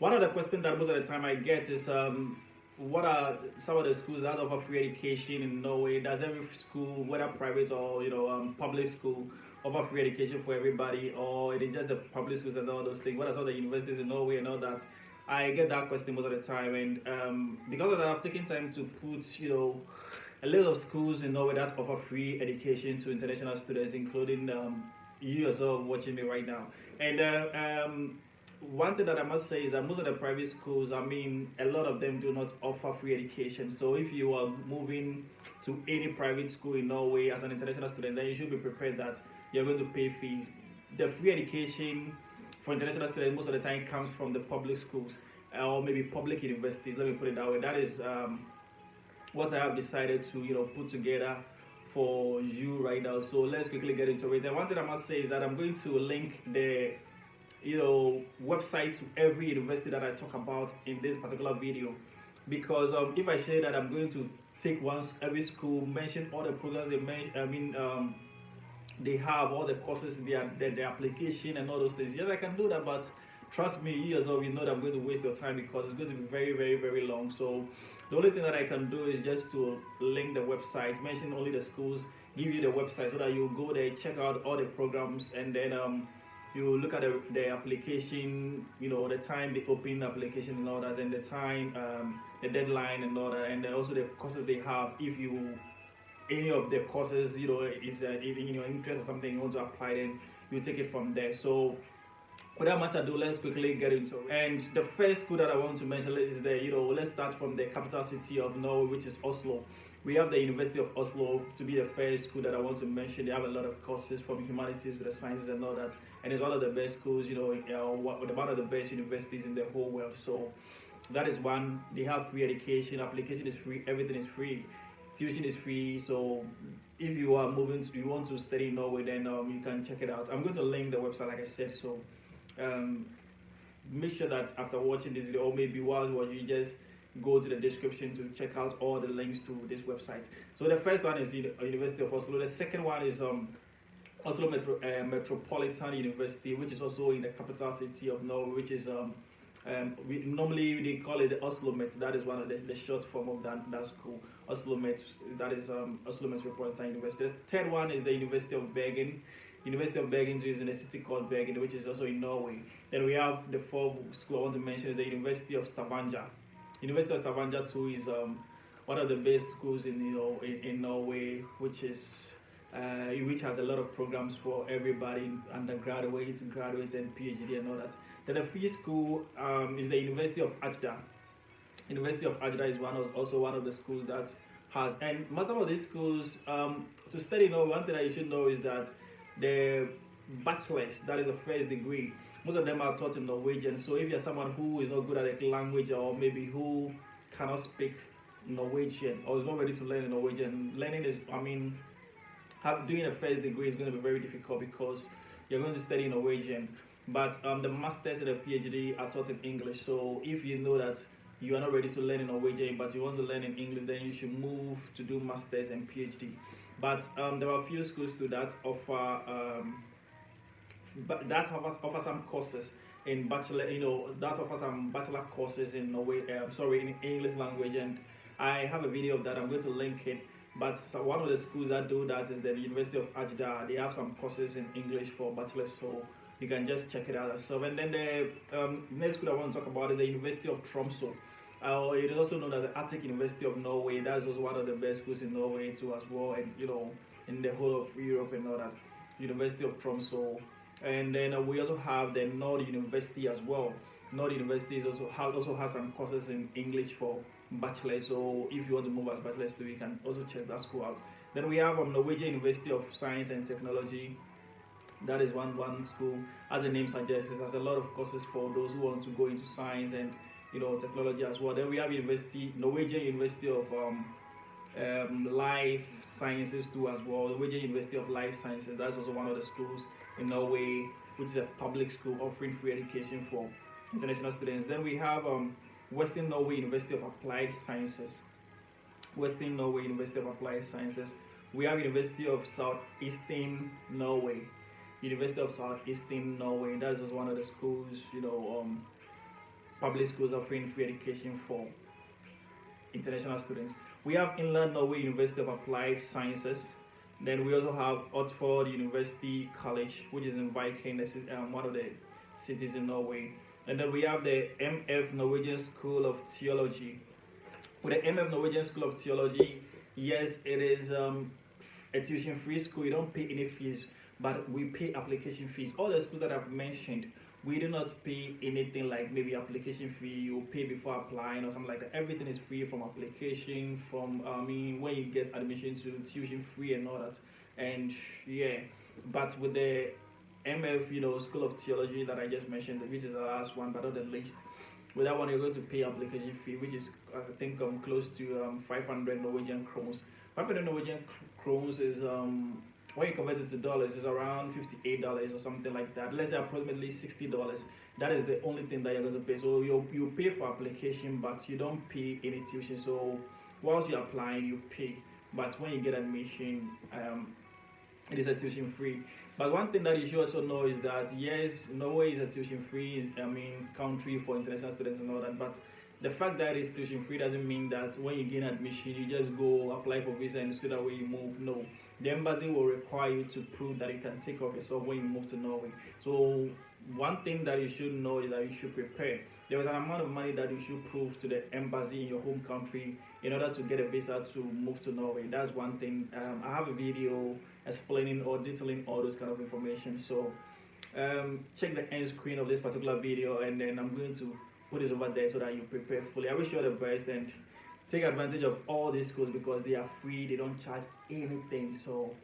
one of the questions that most of the time I get is what are some of the schools that offer free education in Norway? Does every school, whether private or public school, offer free education for everybody, or it is just the public schools and all those things? What are some of the universities in Norway and all that? I get that question most of the time, and because of that, I've taken time to put a list of schools in Norway that offer free education to international students, including you yourself watching me right now. And one thing that I must say is that most of the private schools, I mean, a lot of them do not offer free education. So if you are moving to any private school in Norway as an international student, then you should be prepared that you're going to pay fees. The free education for international students most of the time comes from the public schools or maybe public universities. Let me put it that way. That is what I have decided to put together for you right now. So let's quickly get into it. And one thing I must say is that I'm going to link the website to every university that I talk about in this particular video, because if I say that I'm going to take every school, mention all the programs they have, all the courses, their application and all those things. Yes, I can do that, but trust me, you yourself, you know that I'm going to waste your time because it's going to be very, very, very long. So the only thing that I can do is just to link the website, mention only the schools, give you the website so that you go there, check out all the programs, and then you look at the application, the time they open application and all that, and the time, the deadline and all that, and also the courses they have. If any of the courses, is in your interest or something you want to apply, then you take it from there. So without much ado, let's quickly get into it. And the first school that I want to mention is let's start from the capital city of Norway, which is Oslo. We have the University of Oslo to be the first school that I want to mention. They have a lot of courses from humanities to the sciences and all that, and it's one of the best schools, one of the best universities in the whole world. So that is one. They have free education, application is free, everything is free, tuition is free. So if you are you want to study in Norway, then you can check it out. I'm going to link the website, like I said. So make sure that after watching this video, or maybe while you just go to the description to check out all the links to this website. So the first one is University of Oslo. The second one is Oslo Metropolitan University, which is also in the capital city of Norway, which is normally they call it the Oslo Met. That is one of the short form of that school. Oslo Met, that is Oslo Metropolitan University. The third one is the University of Bergen. University of Bergen is in a city called Bergen, which is also in Norway. Then we have the fourth school I want to mention is the University of Stavanger. University of Stavanger too is one of the best schools in Norway, which has a lot of programs for everybody, undergraduate, graduates, and PhD and all that. Then the fifth school is the University of Agder. University of Agder is also one of the schools that has, and most of these schools to study. One thing that you should know is that the bachelor's, that is the first degree, most of them are taught in Norwegian. So if you're someone who is not good at a language, or maybe who cannot speak Norwegian or is not ready to learn Norwegian, doing a first degree is going to be very difficult because you're going to study Norwegian. But the masters and the PhD are taught in English. So if you know that you are not ready to learn in Norwegian, but you want to learn in English, then you should move to do masters and PhD. But there are a few schools too that offer offer some courses in bachelor, that offer some bachelor courses in Norway. In English language, and I have a video of that. I'm going to link it. But one of the schools that do that is the University of Agder. They have some courses in English for bachelor, so you can just check it out. So, and then the next school I want to talk about is the University of Tromsø. It is also known as the Arctic University of Norway. That is also one of the best schools in Norway too, as well, and in the whole of Europe and all that. University of Tromsø. And then we also have the Nord University as well. Nord University also has some courses in English for bachelor. So if you want to move as bachelor too, you can also check that school out. Then we have Norwegian University of Science and Technology. That is one school. As the name suggests, it has a lot of courses for those who want to go into science and technology as well. Then we have Norwegian University of Life Sciences too as well. Norwegian University of Life Sciences. That's also one of the schools in Norway, which is a public school offering free education for international students. Then we have Western Norway University of Applied Sciences. Western Norway University of Applied Sciences. We have University of Southeastern Norway. University of Southeastern Norway. That is just one of the schools, public schools offering free education for international students. We have Inland Norway University of Applied Sciences. Then we also have Ostfold University College, which is in Bergen, one of the cities in Norway. And then we have the MF Norwegian School of Theology. With the MF Norwegian School of Theology, yes, it is a tuition-free school. You don't pay any fees, but we pay application fees. All the schools that I've mentioned, we do not pay anything like maybe application fee, you pay before applying or something like that. Everything is free from application, from when you get admission to tuition free and all that. And yeah, but with the MF, School of Theology that I just mentioned, which is the last one but not the least, with that one you're going to pay application fee, which is I think close to 500 Norwegian krones. 500 Norwegian krones is when you convert it to dollars, it's around $58 or something like that. Let's say approximately $60. That is the only thing that you're going to pay. So you pay for application, but you don't pay any tuition. So whilst you're applying, you pay. But when you get admission, it is a tuition free. But one thing that you should also know is that yes, Norway is a tuition free country for international students and all that. But the fact that it's tuition free doesn't mean that when you gain admission, you just go apply for visa and so that way you move. No, the embassy will require you to prove that you can take care of yourself when you move to Norway. So one thing that you should know is that you should prepare. There is an amount of money that you should prove to the embassy in your home country in order to get a visa to move to Norway. That's one thing. I have a video explaining or detailing all those kind of information. So check the end screen of this particular video, and then I'm going to put it over there so that you prepare fully. I wish you all the best and take advantage of all these schools because they are free. They don't charge anything. So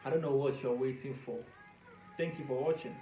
I don't know what you're waiting for. Thank you for watching.